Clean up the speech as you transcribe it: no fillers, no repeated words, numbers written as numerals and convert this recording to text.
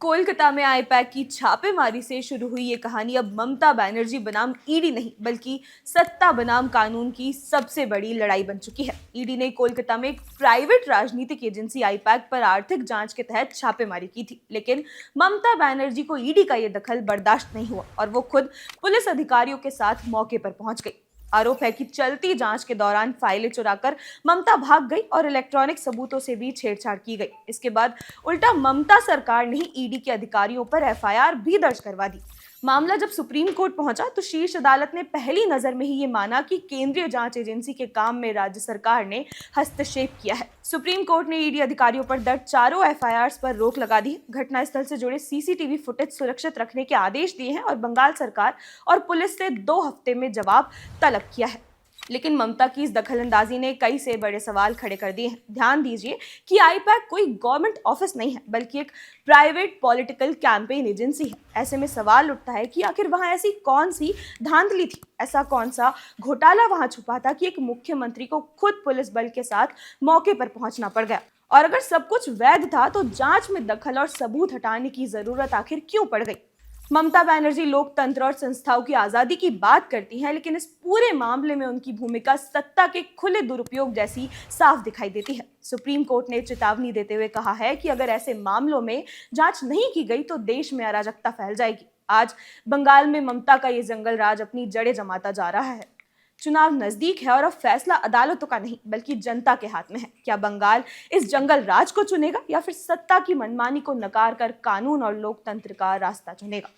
कोलकाता में आईपैक की छापेमारी से शुरू हुई ये कहानी अब ममता बनर्जी बनाम ईडी नहीं बल्कि सत्ता बनाम कानून की सबसे बड़ी लड़ाई बन चुकी है। ईडी ने कोलकाता में एक प्राइवेट राजनीतिक एजेंसी आईपैक पर आर्थिक जांच के तहत छापेमारी की थी, लेकिन ममता बनर्जी को ईडी का ये दखल बर्दाश्त नहीं हुआ और वो खुद पुलिस अधिकारियों के साथ मौके पर पहुंच गई। आरोप है कि चलती जांच के दौरान फाइलें चुराकर ममता भाग गई और इलेक्ट्रॉनिक सबूतों से भी छेड़छाड़ की गई। इसके बाद उल्टा ममता सरकार ने ही ईडी के अधिकारियों पर एफआईआर भी दर्ज करवा दी। मामला जब सुप्रीम कोर्ट पहुंचा तो शीर्ष अदालत ने पहली नजर में ही ये माना कि केंद्रीय जांच एजेंसी के काम में राज्य सरकार ने हस्तक्षेप किया है। सुप्रीम कोर्ट ने ईडी अधिकारियों पर दर्ज चारों एफआईआर्स पर रोक लगा दी, घटनास्थल से जुड़े सीसीटीवी फुटेज सुरक्षित रखने के आदेश दिए हैं और बंगाल सरकार और पुलिस से 2 हफ्ते में जवाब तलब किया है। लेकिन ममता की इस दखलंदाजी ने कई से बड़े सवाल खड़े कर दिए हैं। ध्यान दीजिए कि आईपैक कोई गवर्नमेंट ऑफिस नहीं है बल्कि एक प्राइवेट पॉलिटिकल कैंपेन एजेंसी है। ऐसे में सवाल उठता है कि आखिर वहां ऐसी कौन सी धांधली थी, ऐसा कौन सा घोटाला वहां छुपा था कि एक मुख्यमंत्री को खुद पुलिस बल के साथ मौके पर पहुंचना पड़ गया। और अगर सब कुछ वैध था तो जांच में दखल और सबूत हटाने की जरूरत आखिर क्यों पड़ गई। ममता बनर्जी लोकतंत्र और संस्थाओं की आजादी की बात करती हैं, लेकिन इस पूरे मामले में उनकी भूमिका सत्ता के खुले दुरुपयोग जैसी साफ दिखाई देती है। सुप्रीम कोर्ट ने चेतावनी देते हुए कहा है कि अगर ऐसे मामलों में जांच नहीं की गई तो देश में अराजकता फैल जाएगी। आज बंगाल में ममता का ये जंगल राज अपनी जड़ें जमाता जा रहा है। चुनाव नजदीक है और अब फैसला अदालतों का नहीं बल्कि जनता के हाथ में है। क्या बंगाल इस जंगल राज को चुनेगा या फिर सत्ता की मनमानी को नकार कर कानून और लोकतंत्र का रास्ता चुनेगा।